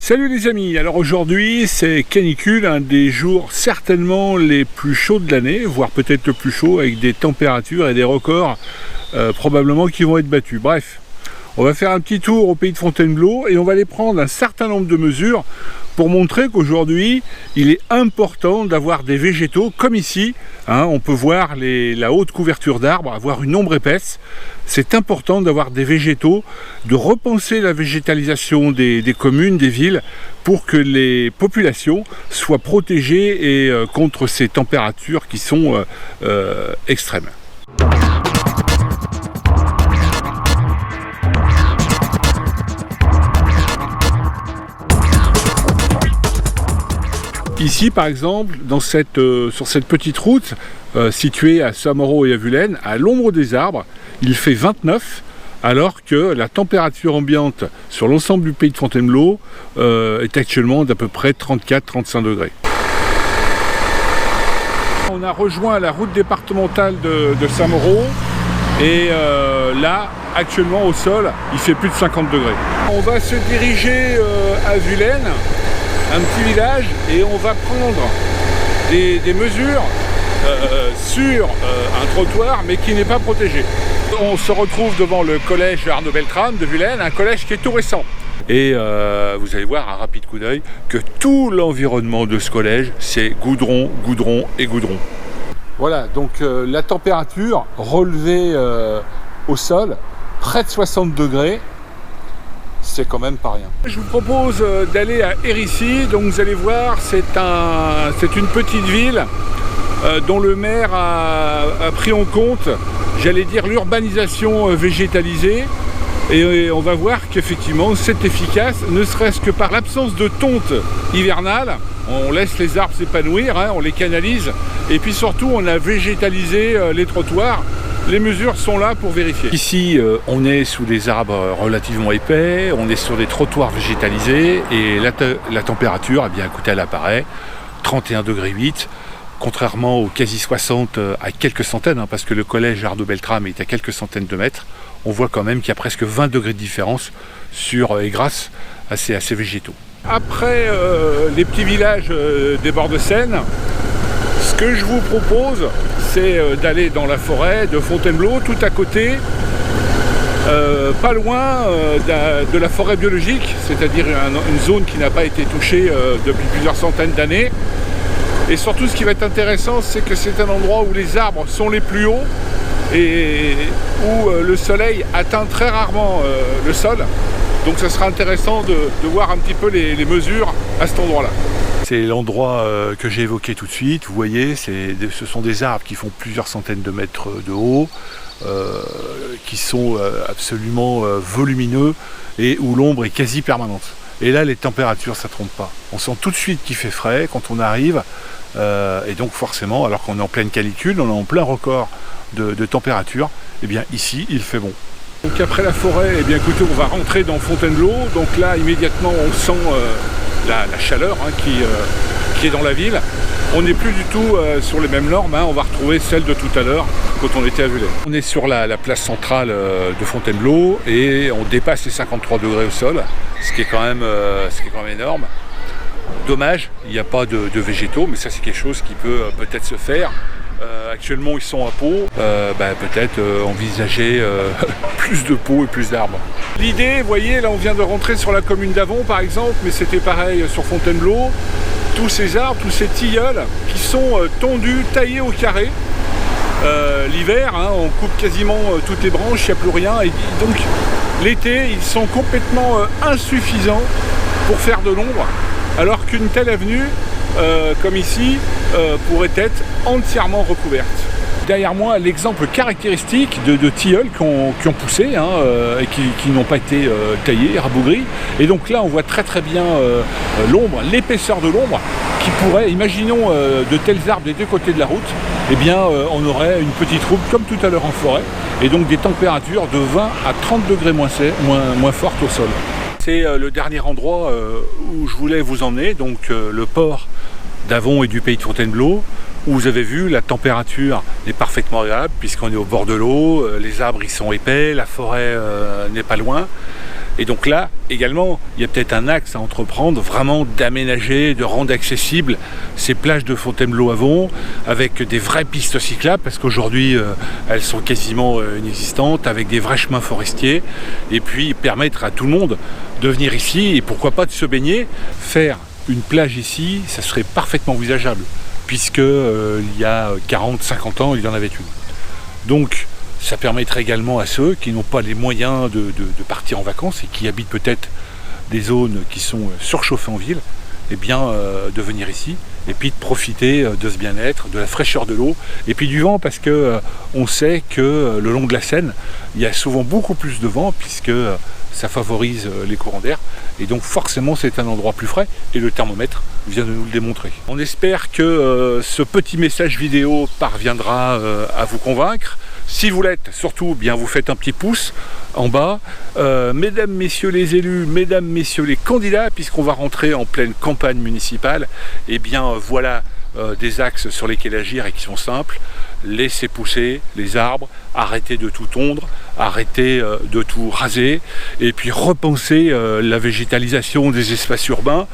Salut les amis, alors aujourd'hui c'est canicule, un des jours certainement les plus chauds de l'année, voire peut-être le plus chaud, avec des températures et des records probablement qui vont être battus. Bref, on va faire un petit tour au pays de Fontainebleau et on va aller prendre un certain nombre de mesures pour montrer qu'aujourd'hui il est important d'avoir des végétaux comme ici, on peut voir la haute couverture d'arbres, avoir une ombre épaisse. C'est important d'avoir des végétaux, de repenser la végétalisation des communes, des villes, pour que les populations soient protégées et contre ces températures qui sont extrêmes. Ici par exemple, sur cette petite route située à Saint-Mauro et à Vulaine, à l'ombre des arbres, il fait 29, alors que la température ambiante sur l'ensemble du pays de Fontainebleau est actuellement d'à peu près 34-35 degrés. On a rejoint la route départementale de Saint-Mauro et là, actuellement au sol, il fait plus de 50 degrés. On va se diriger à Vulaine, un petit village, et on va prendre des mesures sur un trottoir mais qui n'est pas protégé. On se retrouve devant le collège Arnaud Beltrame de Vulaine, un collège qui est tout récent. Et vous allez voir un rapide coup d'œil que tout l'environnement de ce collège c'est goudron, goudron et goudron. Voilà, donc la température relevée au sol, près de 60 degrés. C'est quand même pas rien. Je vous propose d'aller à Hérisy, donc vous allez voir, c'est une petite ville dont le maire a pris en compte, j'allais dire, l'urbanisation végétalisée, et on va voir qu'effectivement c'est efficace, ne serait-ce que par l'absence de tonte hivernale. On laisse les arbres s'épanouir, on les canalise, et puis surtout on a végétalisé les trottoirs. Les mesures sont là pour vérifier. Ici, on est sous des arbres relativement épais, on est sur des trottoirs végétalisés et la température, eh bien, écoutez, elle apparaît 31,8 degrés, contrairement aux quasi 60 à quelques centaines, parce que le collège Arnaud Beltrame est à quelques centaines de mètres. On voit quand même qu'il y a presque 20 degrés de différence et grâce à ces végétaux. Après les petits villages des bords de Seine, ce que je vous propose, c'est d'aller dans la forêt de Fontainebleau, tout à côté, pas loin de la forêt biologique, c'est-à-dire une zone qui n'a pas été touchée depuis plusieurs centaines d'années. Et surtout, ce qui va être intéressant, c'est que c'est un endroit où les arbres sont les plus hauts et où le soleil atteint très rarement le sol. Donc ça sera intéressant de voir un petit peu les mesures à cet endroit-là. C'est l'endroit que j'ai évoqué tout de suite. Vous voyez, ce sont des arbres qui font plusieurs centaines de mètres de haut, qui sont absolument volumineux et où l'ombre est quasi permanente. Et là, les températures, ça ne trompe pas. On sent tout de suite qu'il fait frais quand on arrive. Et donc forcément, alors qu'on est en pleine canicule, on est en plein record de température, et bien ici, il fait bon. Donc après la forêt, eh bien écoutez, on va rentrer dans Fontainebleau. Donc là, immédiatement, on sent la chaleur qui est dans la ville. On n'est plus du tout sur les mêmes normes, on va retrouver celles de tout à l'heure quand on était à Vulaine. On est sur la place centrale de Fontainebleau et on dépasse les 53 degrés au sol, ce qui est quand même énorme. Dommage, il n'y a pas de végétaux, mais ça c'est quelque chose qui peut peut-être se faire. Actuellement ils sont à Pau, peut-être envisager plus de pots et plus d'arbres. L'idée, vous voyez, là on vient de rentrer sur la commune d'Avon par exemple, mais c'était pareil sur Fontainebleau. Tous ces arbres, tous ces tilleuls qui sont tondus, taillés au carré. L'hiver, on coupe quasiment toutes les branches, il n'y a plus rien. Et donc l'été, ils sont complètement insuffisants pour faire de l'ombre, alors qu'une telle avenue, comme ici, pourrait être entièrement recouverte. Derrière moi, l'exemple caractéristique de tilleuls qui ont poussé et qui n'ont pas été taillés, rabougris. Et donc là, on voit très très bien l'ombre, l'épaisseur de l'ombre qui pourrait, imaginons de tels arbres des deux côtés de la route, eh bien on aurait une petite route comme tout à l'heure en forêt, et donc des températures de 20 à 30 degrés moins fortes au sol. C'est le dernier endroit où je voulais vous emmener, donc le port d'Avon et du pays de Fontainebleau, où vous avez vu la température est parfaitement agréable puisqu'on est au bord de l'eau, les arbres ils sont épais, la forêt n'est pas loin. Et donc là, également, il y a peut-être un axe à entreprendre, vraiment d'aménager, de rendre accessibles ces plages de Fontainebleau-Avon, avec des vraies pistes cyclables, parce qu'aujourd'hui, elles sont quasiment inexistantes, avec des vrais chemins forestiers, et puis permettre à tout le monde de venir ici, et pourquoi pas de se baigner. Faire une plage ici, ça serait parfaitement envisageable, puisque il y a 40-50 ans, il y en avait une. Donc, ça permettrait également à ceux qui n'ont pas les moyens de partir en vacances et qui habitent peut-être des zones qui sont surchauffées en ville, eh bien, de venir ici et puis de profiter de ce bien-être, de la fraîcheur de l'eau et puis du vent, parce que on sait que le long de la Seine, il y a souvent beaucoup plus de vent, puisque ça favorise les courants d'air, et donc forcément c'est un endroit plus frais, et le thermomètre vient de nous le démontrer. On espère que ce petit message vidéo parviendra à vous convaincre. Si vous l'êtes, surtout, bien vous faites un petit pouce en bas. Mesdames, messieurs les élus, mesdames, messieurs les candidats, puisqu'on va rentrer en pleine campagne municipale, et bien voilà des axes sur lesquels agir et qui sont simples. Laissez pousser les arbres, arrêtez de tout tondre, arrêtez de tout raser, et puis repenser la végétalisation des espaces urbains.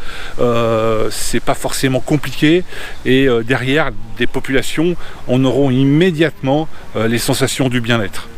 C'est pas forcément compliqué, et derrière des populations, on aura immédiatement les sensations du bien-être.